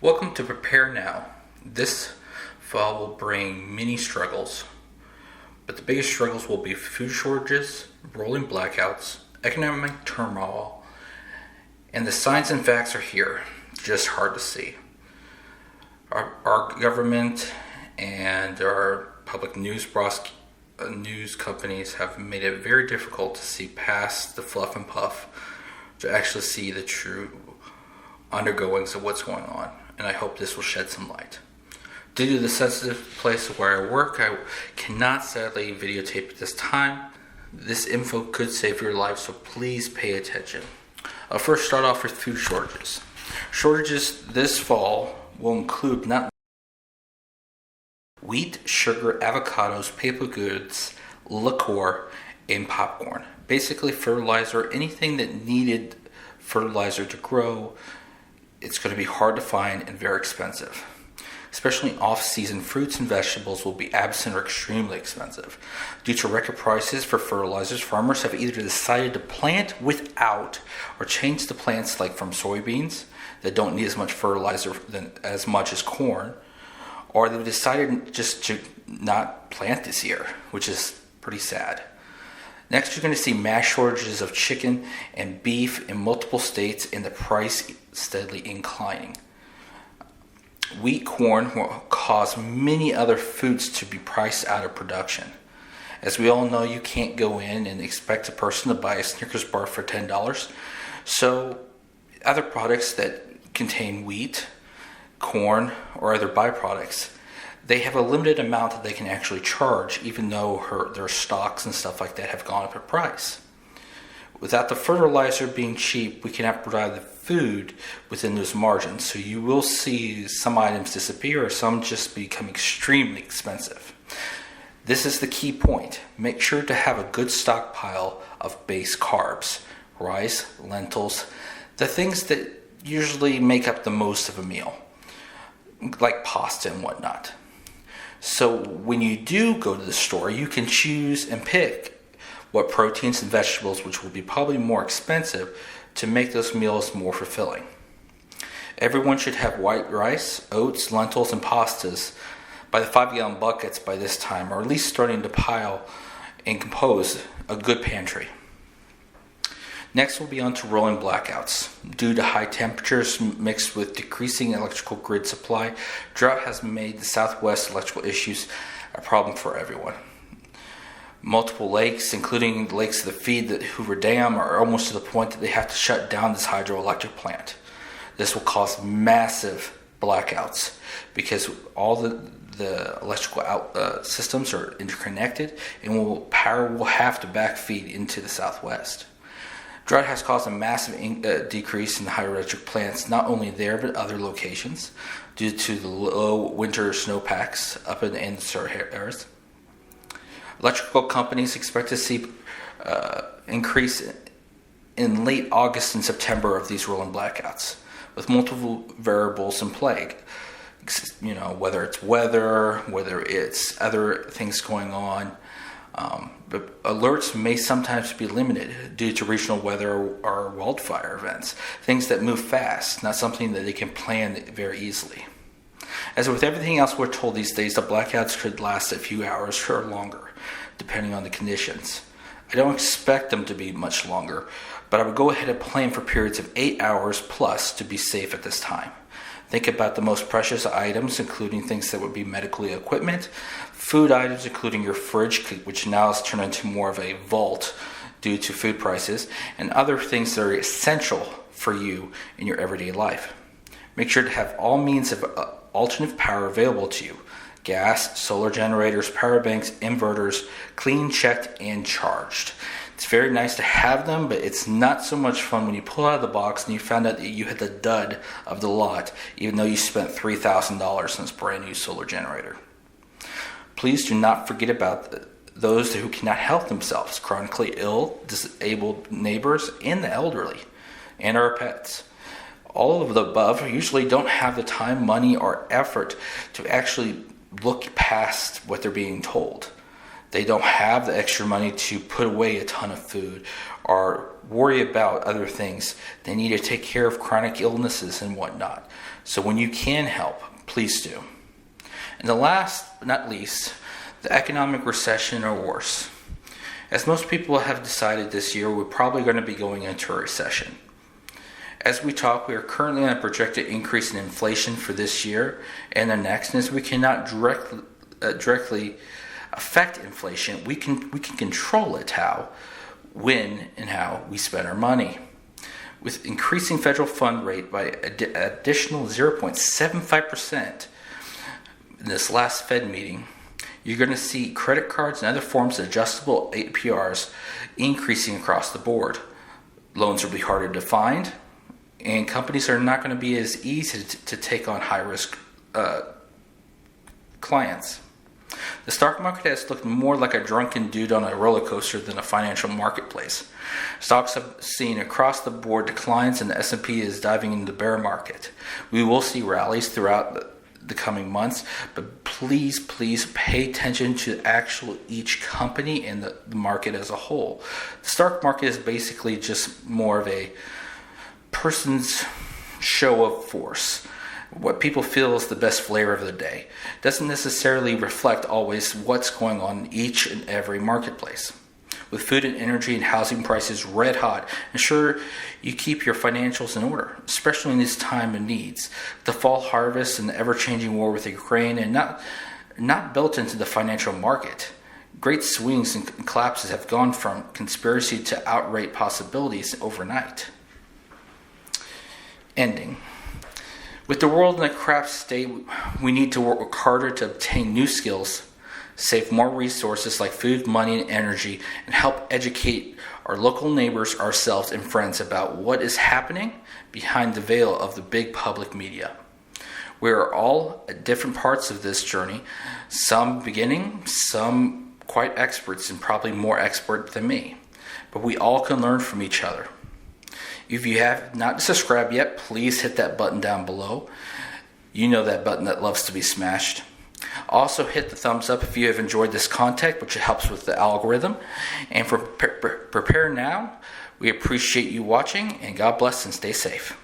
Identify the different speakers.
Speaker 1: Welcome to Prepare Now. This fall will bring many struggles, but the biggest struggles will be food shortages, rolling blackouts, economic turmoil, and the signs and facts are here, just hard to see. Our government and our public news companies have made it very difficult to see past the fluff and puff to actually see the true undergoings of what's going on, and I hope this will shed some light. Due to the sensitive place where I work, I cannot sadly videotape at this time. This info could save your life, so please pay attention. I'll first start off with food shortages. Shortages this fall will include not wheat, sugar, avocados, paper goods, liquor, and popcorn. Basically fertilizer, anything that needed fertilizer to grow. It's going to be hard to find and very expensive. Especially off-season fruits and vegetables will be absent or extremely expensive. Due to record prices for fertilizers, farmers have either decided to plant without or change the plants, like from soybeans that don't need as much fertilizer as much as corn, or they've decided just to not plant this year, which is pretty sad. Next, you're going to see mass shortages of chicken and beef in multiple states, and the price steadily inclining. Wheat, corn will cause many other foods to be priced out of production. As we all know, you can't go in and expect a person to buy a Snickers bar for $10. So other products that contain wheat, corn, or other byproducts, they have a limited amount that they can actually charge, even though their stocks and stuff like that have gone up in price. Without the fertilizer being cheap, we cannot provide the food within those margins. So you will see some items disappear or some just become extremely expensive. This is the key point. Make sure to have a good stockpile of base carbs, rice, lentils, the things that usually make up the most of a meal, like pasta and whatnot. So when you do go to the store, you can choose and pick what proteins and vegetables, which will be probably more expensive, to make those meals more fulfilling. Everyone should have white rice, oats, lentils, and pastas by the 5-gallon buckets by this time, or at least starting to pile and compose a good pantry. Next, we'll be on to rolling blackouts. Due to high temperatures mixed with decreasing electrical grid supply, drought has made the Southwest electrical issues a problem for everyone. Multiple lakes, including the lakes that feed the Hoover Dam, are almost to the point that they have to shut down this hydroelectric plant. This will cause massive blackouts because all the electrical systems are interconnected, and power will have to backfeed into the Southwest. Drought has caused a massive decrease in the hydroelectric plants, not only there but other locations, due to the low winter snowpacks up in certain areas. Electrical companies expect to see increase in late August and September of these rolling blackouts, with multiple variables in play. Whether it's weather, whether it's other things going on. But alerts may sometimes be limited due to regional weather or wildfire events, things that move fast, not something that they can plan very easily. As with everything else we're told these days, the blackouts could last a few hours or longer, depending on the conditions. I don't expect them to be much longer, but I would go ahead and plan for periods of 8 hours plus to be safe at this time. Think about the most precious items, including things that would be medical equipment, food items, including your fridge, which now has turned into more of a vault due to food prices, and other things that are essential for you in your everyday life. Make sure to have all means of alternative power available to you: gas, solar generators, power banks, inverters, clean, checked, and charged. It's very nice to have them, but it's not so much fun when you pull out of the box and you found out that you had the dud of the lot, even though you spent $3,000 on this brand new solar generator. Please do not forget about those who cannot help themselves: chronically ill, disabled neighbors, and the elderly, and our pets. All of the above usually don't have the time, money, or effort to actually look past what they're being told. they don't have the extra money to put away a ton of food or worry about other things. They need to take care of chronic illnesses and whatnot. So when you can help, please do. And the last but not least, the economic recession or worse. As most people have decided this year, we're probably going to be going into a recession. As we talk, we are currently on a projected increase in inflation for this year and the next. And as we cannot directly affect inflation, we can control it when and how we spend our money. With increasing federal fund rate by additional 0.75% in this last Fed meeting, you're going to see credit cards and other forms of adjustable APRs increasing across the board. Loans will be harder to find, and companies are not going to be as easy to take on high-risk clients. The stock market has looked more like a drunken dude on a roller coaster than a financial marketplace. Stocks have seen across the board declines, and the S&P is diving into the bear market. We will see rallies throughout the coming months, but please pay attention to each company and the market as a whole. The stock market is basically just more of a person's show of force. What people feel is the best flavor of the day. It doesn't necessarily reflect always what's going on in each and every marketplace. With food and energy and housing prices red hot, ensure you keep your financials in order, especially in this time of needs. The fall harvest and the ever-changing war with Ukraine and not built into the financial market. Great swings and collapses have gone from conspiracy to outright possibilities overnight. Ending. With the world in a crap state, we need to work harder to obtain new skills, save more resources like food, money, and energy, and help educate our local neighbors, ourselves, and friends about what is happening behind the veil of the big public media. We are all at different parts of this journey, some beginning, some quite experts, and probably more expert than me. But we all can learn from each other. If you have not subscribed yet, please hit that button down below. You know that button that loves to be smashed. Also hit the thumbs up if you have enjoyed this content, which helps with the algorithm. And for Prepare Now, we appreciate you watching, and God bless and stay safe.